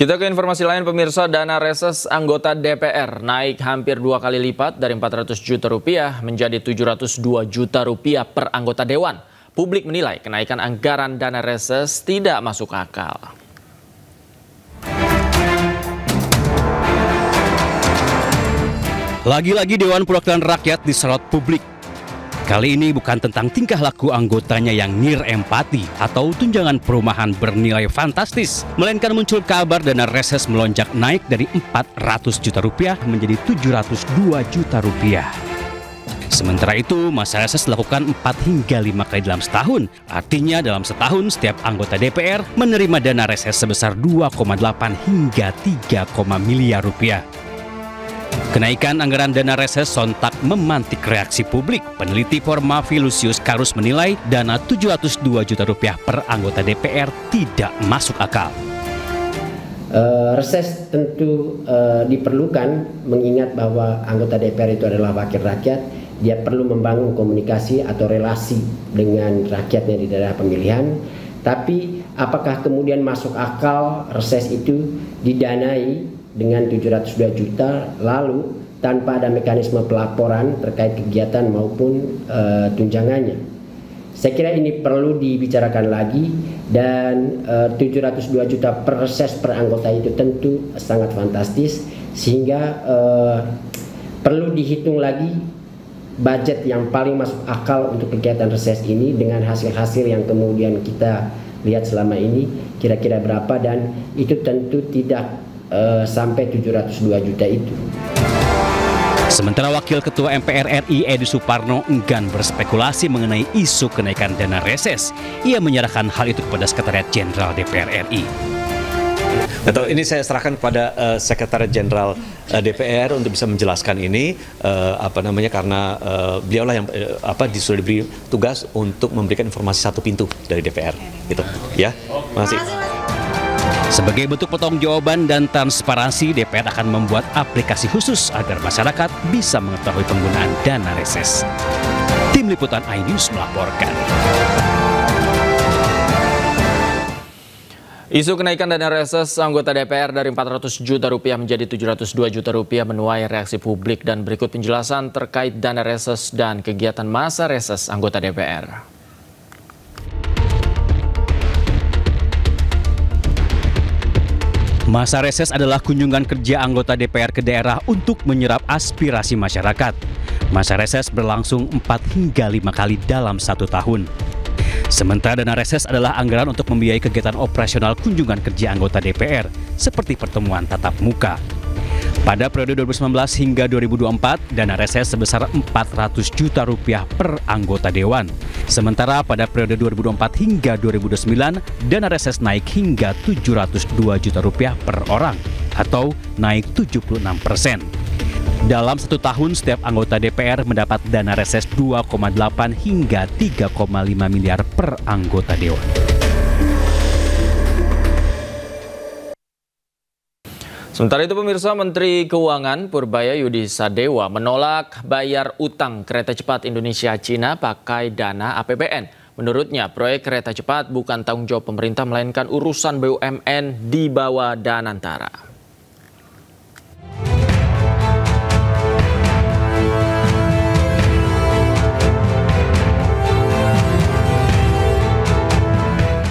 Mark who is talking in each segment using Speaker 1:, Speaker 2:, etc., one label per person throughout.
Speaker 1: Kita ke informasi lain pemirsa, dana reses anggota DPR naik hampir 2 kali lipat dari 400 juta rupiah menjadi 702 juta rupiah per anggota dewan. Publik menilai kenaikan anggaran dana reses tidak masuk akal.
Speaker 2: Lagi-lagi Dewan Perwakilan Rakyat disorot publik. Kali ini bukan tentang tingkah laku anggotanya yang nirempati atau tunjangan perumahan bernilai fantastis, melainkan muncul kabar dana reses melonjak naik dari 400 juta rupiah menjadi 702 juta rupiah. Sementara itu, masa reses dilakukan 4 hingga 5 kali dalam setahun. Artinya dalam setahun setiap anggota DPR menerima dana reses sebesar 2,8 hingga 3, miliar rupiah. Kenaikan anggaran dana reses sontak memantik reaksi publik. Peneliti Formavi Lusius Karus menilai dana 702 juta rupiah per anggota DPR tidak masuk akal.
Speaker 3: Reses tentu diperlukan mengingat bahwa anggota DPR itu adalah wakil rakyat. Dia perlu membangun komunikasi atau relasi dengan rakyatnya di daerah pemilihan. Tapi apakah kemudian masuk akal reses itu didanai dengan 702 juta lalu tanpa ada mekanisme pelaporan terkait kegiatan maupun tunjangannya? Saya kira ini perlu dibicarakan lagi, dan 702 juta per reses per anggota itu tentu sangat fantastis, sehingga perlu dihitung lagi budget yang paling masuk akal untuk kegiatan reses ini dengan hasil-hasil yang kemudian kita lihat selama ini kira-kira berapa, dan itu tentu tidak sampai 702 juta itu.
Speaker 2: Sementara Wakil Ketua MPR RI Edi Suparno enggan berspekulasi mengenai isu kenaikan dana reses. Ia menyerahkan hal itu kepada Sekretariat Jenderal DPR RI.
Speaker 4: Betul, ini saya serahkan kepada Sekretariat Jenderal DPR untuk bisa menjelaskan ini, karena beliaulah yang sudah diberi tugas untuk memberikan informasi satu pintu dari DPR, gitu, ya. Terima kasih.
Speaker 2: Sebagai bentuk pertanggungjawaban dan transparansi, DPR akan membuat aplikasi khusus agar masyarakat bisa mengetahui penggunaan dana reses. Tim Liputan iNews melaporkan.
Speaker 1: Isu kenaikan dana reses anggota DPR dari 400 juta rupiah menjadi 702 juta rupiah menuai reaksi publik, dan berikut penjelasan terkait dana reses dan kegiatan masa reses anggota DPR.
Speaker 2: Masa reses adalah kunjungan kerja anggota DPR ke daerah untuk menyerap aspirasi masyarakat. Masa reses berlangsung 4 hingga 5 kali dalam 1 tahun. Sementara dana reses adalah anggaran untuk membiayai kegiatan operasional kunjungan kerja anggota DPR, seperti pertemuan tatap muka. Pada periode 2019 hingga 2024, dana reses sebesar 400 juta rupiah per anggota dewan. Sementara pada periode 2024 hingga 2029, dana reses naik hingga 702 juta rupiah per orang, atau naik 76%. Dalam 1 tahun, setiap anggota DPR mendapat dana reses 2,8 hingga 3,5 miliar per anggota dewan.
Speaker 1: Sementara itu pemirsa, Menteri Keuangan Purbaya Yudi Sadewa menolak bayar utang kereta cepat Indonesia-Cina pakai dana APBN. Menurutnya, proyek kereta cepat bukan tanggung jawab pemerintah, melainkan urusan BUMN di bawah Danantara.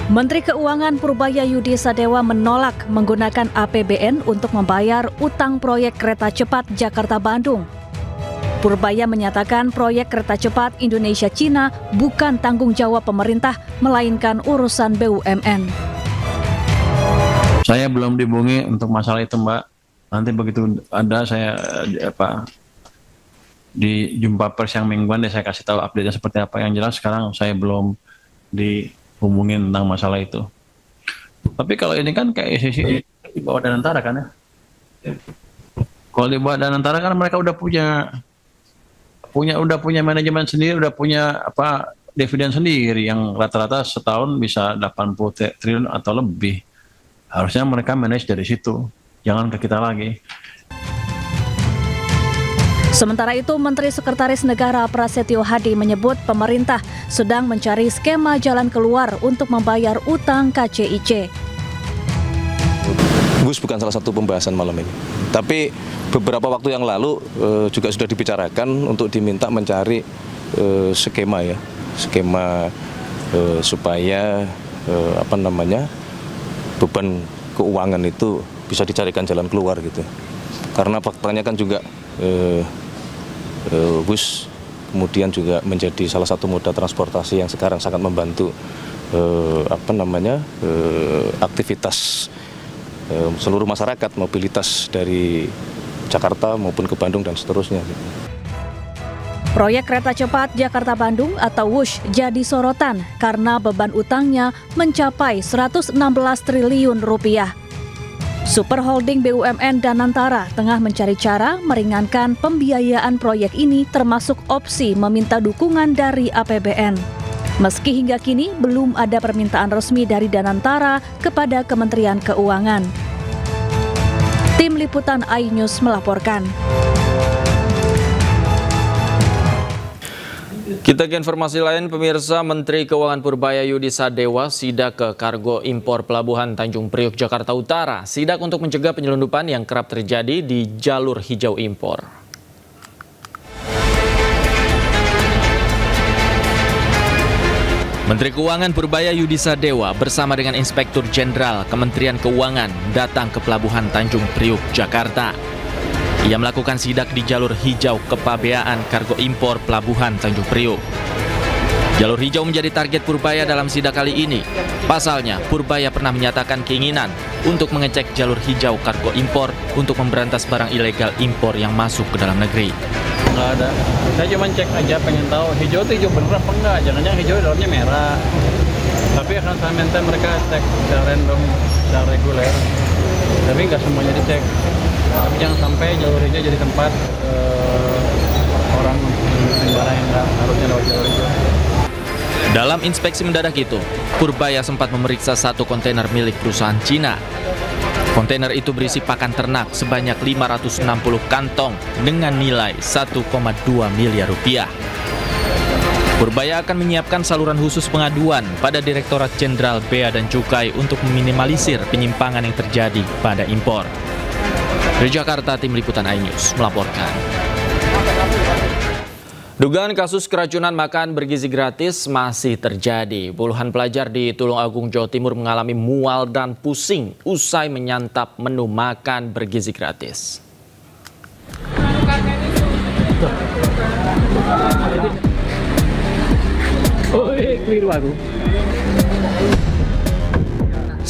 Speaker 5: Menteri Keuangan Purbaya Yudi Sadewa menolak menggunakan APBN untuk membayar utang proyek kereta cepat Jakarta-Bandung. Purbaya menyatakan proyek kereta cepat Indonesia-Cina bukan tanggung jawab pemerintah, melainkan urusan BUMN.
Speaker 6: Saya belum dihubungi untuk masalah itu, Mbak. Nanti begitu ada saya di jumpa pers yang mingguan, saya kasih tahu update-nya seperti apa. Yang jelas sekarang saya belum dihubungin tentang masalah itu. Tapi kalau ini kan kayak sisi di bawah Danantara kan ya. Kalau di bawah Danantara kan mereka udah punya manajemen sendiri, udah punya dividen sendiri yang rata-rata setahun bisa 80 triliun atau lebih. Harusnya mereka manage dari situ. Jangan ke kita lagi.
Speaker 5: Sementara itu, Menteri Sekretaris Negara Prasetyo Hadi menyebut pemerintah sedang mencari skema jalan keluar untuk membayar utang KCIC.
Speaker 7: Gus bukan salah satu pembahasan malam ini. Tapi beberapa waktu yang lalu juga sudah dibicarakan untuk diminta mencari skema supaya beban keuangan itu bisa dicarikan jalan keluar gitu. Karena faktanya kan juga bus kemudian juga menjadi salah satu moda transportasi yang sekarang sangat membantu aktivitas seluruh masyarakat, mobilitas dari Jakarta maupun ke Bandung dan seterusnya.
Speaker 5: Proyek kereta cepat Jakarta-Bandung atau WUSH jadi sorotan karena beban utangnya mencapai 116 triliun rupiah. Super Holding BUMN Danantara tengah mencari cara meringankan pembiayaan proyek ini termasuk opsi meminta dukungan dari APBN. Meski hingga kini belum ada permintaan resmi dari Danantara kepada Kementerian Keuangan. Tim Liputan iNews melaporkan.
Speaker 1: Kita ke informasi lain, pemirsa. Menteri Keuangan Purbaya Yudi Sadewa sidak ke kargo impor Pelabuhan Tanjung Priok, Jakarta Utara. Sidak untuk mencegah penyelundupan yang kerap terjadi di jalur hijau impor. Menteri Keuangan Purbaya Yudi Sadewa bersama dengan Inspektur Jenderal Kementerian Keuangan datang ke Pelabuhan Tanjung Priok, Jakarta. Ia melakukan sidak di jalur hijau kepabeaan kargo impor Pelabuhan Tanjung Priok. Jalur hijau menjadi target Purbaya dalam sidak kali ini. Pasalnya, Purbaya pernah menyatakan keinginan untuk mengecek jalur hijau kargo impor untuk memberantas barang ilegal impor yang masuk ke dalam negeri.
Speaker 6: Nggak ada. Saya cuma cek aja, pengen tahu hijau itu hijau bener apa enggak. Jangan-jangan hijau dalamnya merah. Tapi akan saya minta mereka cek secara random, secara reguler. Tapi nggak semuanya dicek. Tapi jangan sampai jalur hijau jadi tempat orang barang yang nggak harusnya lewat jalur hijau.
Speaker 1: Dalam inspeksi mendadak itu, Purbaya sempat memeriksa satu kontainer milik perusahaan Cina. Kontainer itu berisi pakan ternak sebanyak 560 kantong dengan nilai 1,2 miliar rupiah. Purbaya akan menyiapkan saluran khusus pengaduan pada Direktorat Jenderal Bea dan Cukai untuk meminimalisir penyimpangan yang terjadi pada impor. Dari Jakarta, Tim Liputan iNews melaporkan. Dugaan kasus keracunan makan bergizi gratis masih terjadi. Puluhan pelajar di Tulungagung, Jawa Timur mengalami mual dan pusing usai menyantap menu makan bergizi gratis.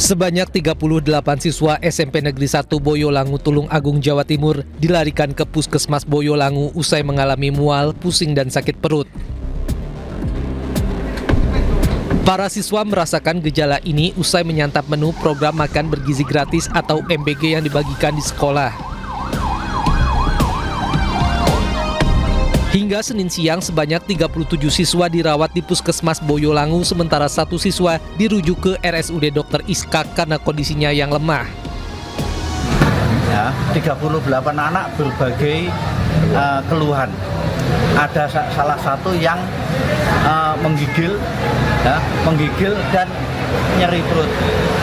Speaker 8: Sebanyak 38 siswa SMP Negeri 1 Boyolangu, Tulungagung, Jawa Timur dilarikan ke Puskesmas Boyolangu usai mengalami mual, pusing, dan sakit perut. Para siswa merasakan gejala ini usai menyantap menu program makan bergizi gratis atau MBG yang dibagikan di sekolah. Hingga Senin siang, sebanyak 37 siswa dirawat di Puskesmas Boyolangu, sementara satu siswa dirujuk ke RSUD Dr. Iskak karena kondisinya yang lemah.
Speaker 9: Ya, 38 anak berbagai keluhan. Ada salah satu yang menggigil dan nyeri perut.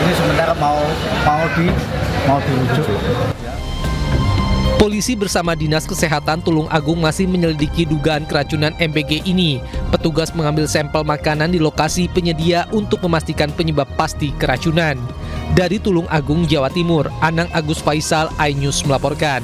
Speaker 9: Ini sementara mau dirujuk.
Speaker 8: Polisi bersama Dinas Kesehatan Tulungagung masih menyelidiki dugaan keracunan MBG ini. Petugas mengambil sampel makanan di lokasi penyedia untuk memastikan penyebab pasti keracunan. Dari Tulungagung, Jawa Timur, Anang Agus Faisal, iNews melaporkan.